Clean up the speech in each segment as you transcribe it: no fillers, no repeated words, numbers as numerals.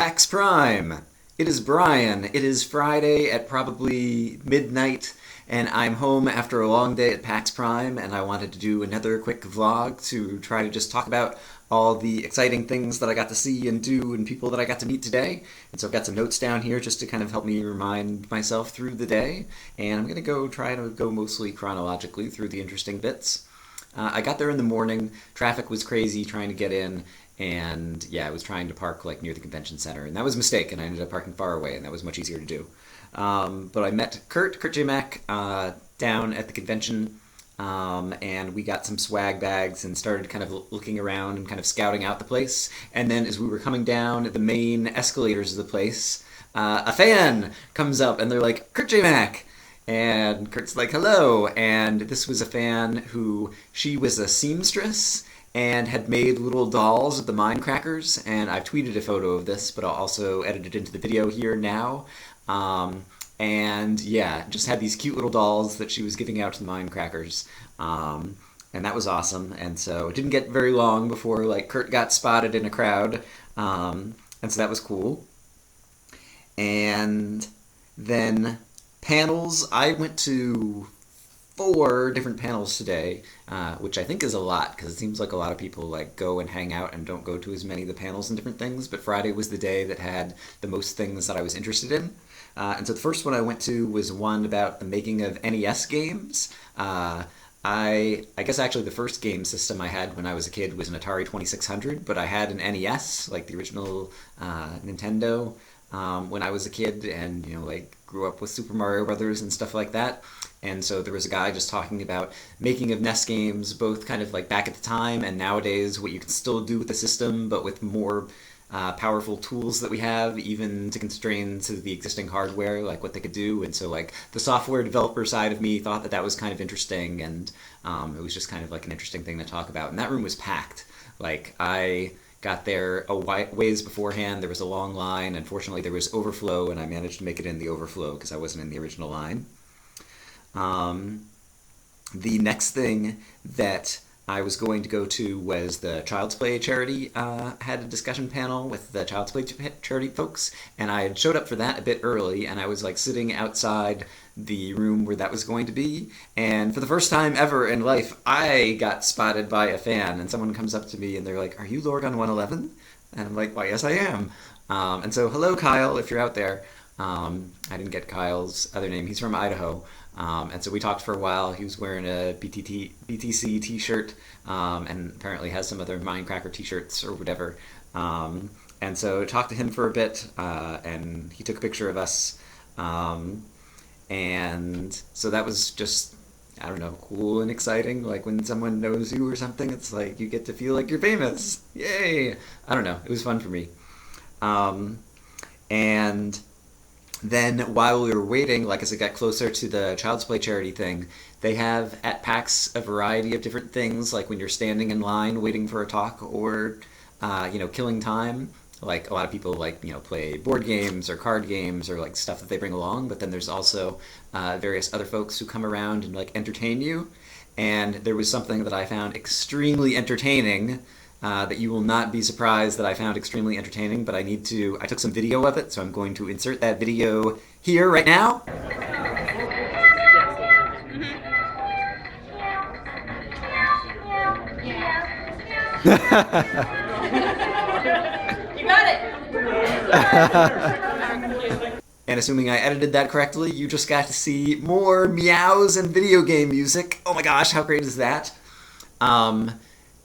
PAX Prime! It is Brian. It is Friday at probably midnight, and I'm home after a long day at PAX Prime, and I wanted to do another quick vlog to try to just talk about all the exciting things that I got to see and do and people that I got to meet today. And so I've got some notes down here just to kind of help me remind myself through the day, and I'm going to try to go mostly chronologically through the interesting bits. I got there in the morning, traffic was crazy trying to get in, and yeah, I was trying to park like near the convention center, and that was a mistake, and I ended up parking far away, and that was much easier to do. But I met Kurt J. Mac, down at the convention, and we got some swag bags and started kind of looking around and kind of scouting out the place. And then as we were coming down the main escalators of the place, a fan comes up, and they're like, "Kurt J. Mac!" And Kurt's like, "Hello," and this was a fan who, she was a seamstress and had made little dolls of the mine crackers, and I've tweeted a photo of this, but I'll also edit it into the video here now. And yeah, just had these cute little dolls that she was giving out to the mine crackers, and that was awesome. And so it didn't get very long before like Kurt got spotted in a crowd, and so that was cool. And then panels, I went to 4 different panels today, which I think is a lot because it seems like a lot of people like go and hang out and don't go to as many of the panels and different things, but Friday was the day that had the most things that I was interested in. And so the first one I went to was one about the making of NES games. I guess actually the first game system I had when I was a kid was an Atari 2600, but I had an NES, like the original Nintendo, when I was a kid, and like grew up with Super Mario Brothers and stuff like that. And so there was a guy just talking about making of NES games, both kind of like back at the time and nowadays, what you can still do with the system, but with more powerful tools that we have, even to constrain to the existing hardware, like what they could do. And so like the software developer side of me thought that that was kind of interesting, and it was just kind of like an interesting thing to talk about. And that room was packed. Like I got there a ways beforehand. There was a long line. Unfortunately, there was overflow, and I managed to make it in the overflow because I wasn't in the original line. The next thing that I was going to go to was the Child's Play charity had a discussion panel with the Child's Play charity folks, and I had showed up for that a bit early, and I was like sitting outside the room where that was going to be, and for the first time ever in life, I got spotted by a fan, and someone comes up to me and they're like, "Are you Lorgon 111?" And I'm like, "Why, yes I am." And so hello Kyle, if you're out there. I didn't get Kyle's other name. He's from Idaho. And so we talked for a while. He was wearing a BTC t-shirt, and apparently has some other Minecracker t-shirts or whatever. And so talked to him for a bit, and he took a picture of us. And so that was just, I don't know, cool and exciting. Like when someone knows you or something, it's like you get to feel like you're famous. Yay! I don't know. It was fun for me. And then while we were waiting, like as it got closer to the Child's Play charity thing, they have at PAX a variety of different things, like when you're standing in line waiting for a talk, or killing time. Like a lot of people like play board games or card games or like stuff that they bring along, but then there's also various other folks who come around and like entertain you. And there was something that I found extremely entertaining, that you will not be surprised that I found extremely entertaining, but I took some video of it, so I'm going to insert that video here right now. You got it! And assuming I edited that correctly, you just got to see more meows and video game music. Oh my gosh, how great is that?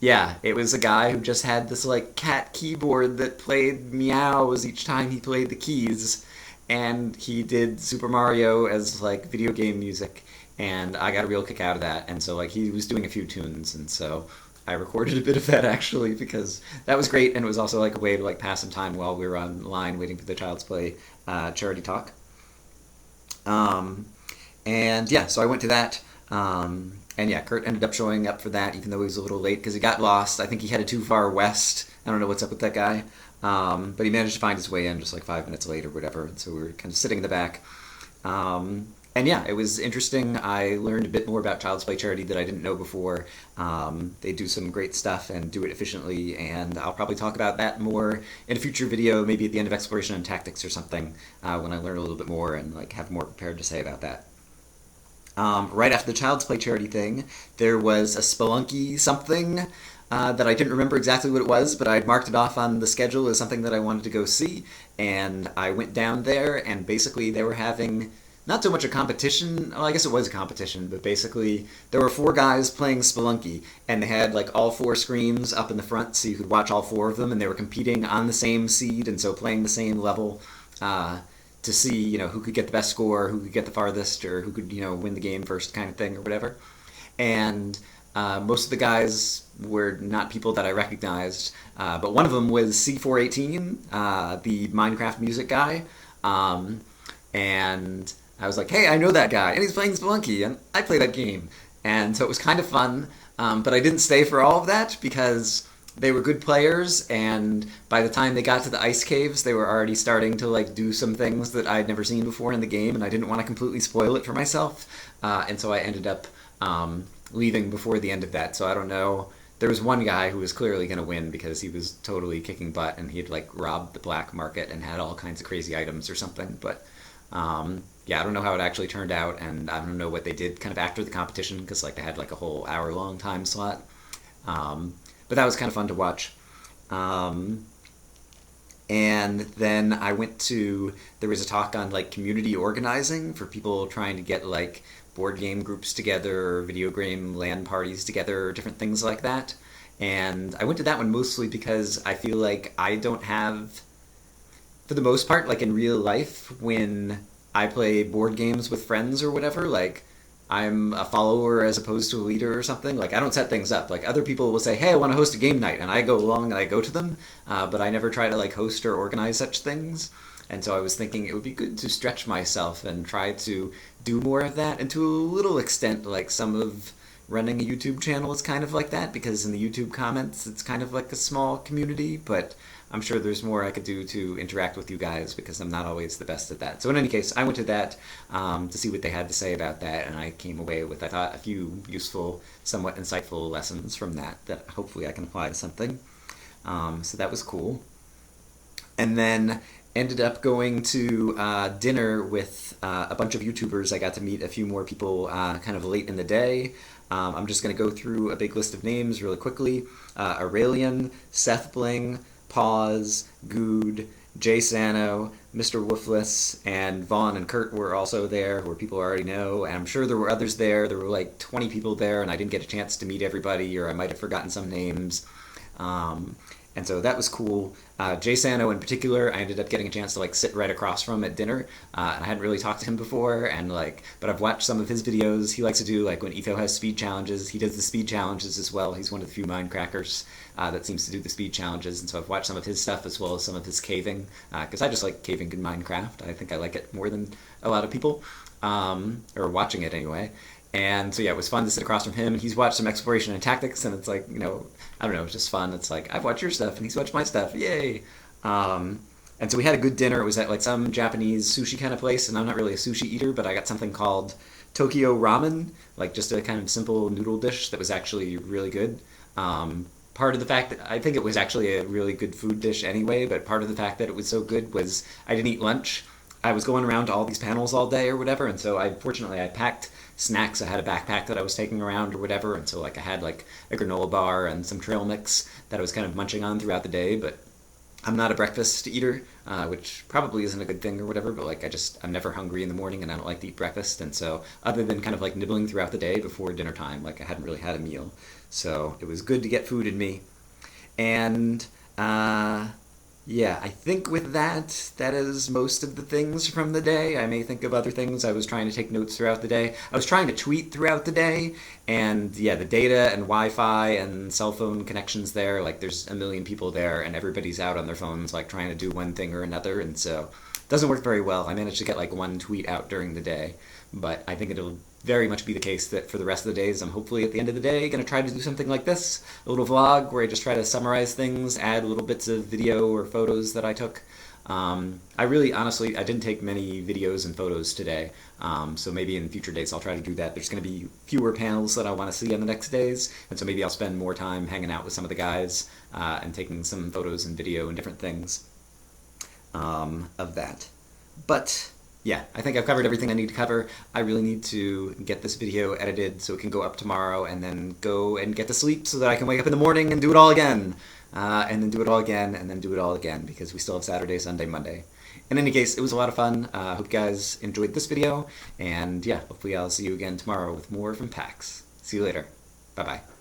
Yeah, it was a guy who just had this like cat keyboard that played meows each time he played the keys, and he did Super Mario as like video game music, and I got a real kick out of that. And so like he was doing a few tunes, and so I recorded a bit of that actually, because that was great, and it was also like a way to like pass some time while we were on line waiting for the Child's Play charity talk. And yeah, so I went to that. And yeah, Kurt ended up showing up for that, even though he was a little late because he got lost. I think he headed too far west. I don't know what's up with that guy. But he managed to find his way in just like 5 minutes late or whatever. And so we were kind of sitting in the back. And yeah, it was interesting. I learned a bit more about Child's Play Charity that I didn't know before. They do some great stuff and do it efficiently, and I'll probably talk about that more in a future video, maybe at the end of Exploration and Tactics or something, when I learn a little bit more and like have more prepared to say about that. Right after the Child's Play Charity thing, there was a Spelunky something that I didn't remember exactly what it was, but I'd marked it off on the schedule as something that I wanted to go see, and I went down there, and basically they were having not so much a competition. Well, I guess it was a competition, but basically there were four guys playing Spelunky, and they had like all four screens up in the front, so you could watch all four of them, and they were competing on the same seed, and so playing the same level to see, who could get the best score, who could get the farthest, or who could, win the game first, kind of thing, or whatever. And most of the guys were not people that I recognized, but one of them was C418, the Minecraft music guy, and I was like, hey, I know that guy, and he's playing Spelunky, and I play that game. And so it was kind of fun, but I didn't stay for all of that because they were good players, and by the time they got to the ice caves, they were already starting to like do some things that I'd never seen before in the game, and I didn't want to completely spoil it for myself, and so I ended up leaving before the end of that. So I don't know. There was one guy who was clearly going to win because he was totally kicking butt, and he had like robbed the black market and had all kinds of crazy items or something, but yeah, I don't know how it actually turned out, and I don't know what they did kind of after the competition, because like they had like a whole hour-long time slot. But that was kind of fun to watch. And then I went to, there was a talk on like community organizing for people trying to get like board game groups together, or video game LAN parties together, or different things like that. And I went to that one mostly because I feel like I don't have, for the most part, like in real life, when I play board games with friends or whatever, like I'm a follower as opposed to a leader or something. Like I don't set things up. Like other people will say, hey, I want to host a game night, and I go along and I go to them, but I never try to like host or organize such things. And so I was thinking it would be good to stretch myself and try to do more of that, and to a little extent, like some of running a YouTube channel is kind of like that, because in the YouTube comments it's kind of like a small community, but I'm sure there's more I could do to interact with you guys, because I'm not always the best at that. So in any case, I went to that to see what they had to say about that, and I came away with, I thought, a few useful, somewhat insightful lessons from that hopefully I can apply to something. So that was cool. And then ended up going to dinner with a bunch of YouTubers. I got to meet a few more people kind of late in the day. I'm just going to go through a big list of names really quickly. Aurelian, Seth Bling, Pause, Good, Jay Sano, Mr. Woofless, and Vaughn and Kurt were also there, who are people I already know, and I'm sure there were others there. There were like 20 people there, and I didn't get a chance to meet everybody, or I might have forgotten some names. And so that was cool. Jay Sano in particular, I ended up getting a chance to like sit right across from at dinner. And I hadn't really talked to him before, and but I've watched some of his videos. He likes to do like when Etho has speed challenges. He does the speed challenges as well. He's one of the few Minecrackers that seems to do the speed challenges, and so I've watched some of his stuff as well as some of his caving, because I just like caving in Minecraft. I think I like it more than a lot of people, or watching it anyway. And so yeah, it was fun to sit across from him. He's watched some Exploration and Tactics, and it's like, I don't know, it's just fun. It's like, I've watched your stuff, and he's watched my stuff. Yay! And so we had a good dinner. It was at like some Japanese sushi kind of place, and I'm not really a sushi eater, but I got something called Tokyo Ramen, like just a kind of simple noodle dish that was actually really good. Part of the fact that I think it was actually a really good food dish anyway, but part of the fact that it was so good was I didn't eat lunch. I was going around to all these panels all day or whatever, and so fortunately I packed snacks. I had a backpack that I was taking around or whatever, and so like I had like a granola bar and some trail mix that I was kind of munching on throughout the day. But I'm not a breakfast eater, which probably isn't a good thing or whatever, but like I'm never hungry in the morning, and I don't like to eat breakfast, and so other than kind of like nibbling throughout the day before dinner time, like I hadn't really had a meal. So it was good to get food in me. And yeah, I think with that is most of the things from the day. I may think of other things. I was trying to take notes throughout the day. I was trying to tweet throughout the day, and yeah, the data and Wi-Fi and cell phone connections there, like there's a million people there, and everybody's out on their phones like trying to do one thing or another, and so it doesn't work very well. I managed to get like one tweet out during the day, but I think it'll very much be the case that for the rest of the days, I'm hopefully at the end of the day going to try to do something like this, a little vlog where I just try to summarize things, add little bits of video or photos that I took. I really, honestly, I didn't take many videos and photos today, so maybe in future days I'll try to do that. There's going to be fewer panels that I want to see on the next days, and so maybe I'll spend more time hanging out with some of the guys and taking some photos and video and different things of that. But yeah, I think I've covered everything I need to cover. I really need to get this video edited so it can go up tomorrow, and then go and get to sleep so that I can wake up in the morning and do it all again. And then do it all again, and then do it all again, because we still have Saturday, Sunday, Monday. In any case, it was a lot of fun. I hope you guys enjoyed this video, and yeah, hopefully I'll see you again tomorrow with more from PAX. See you later. Bye-bye.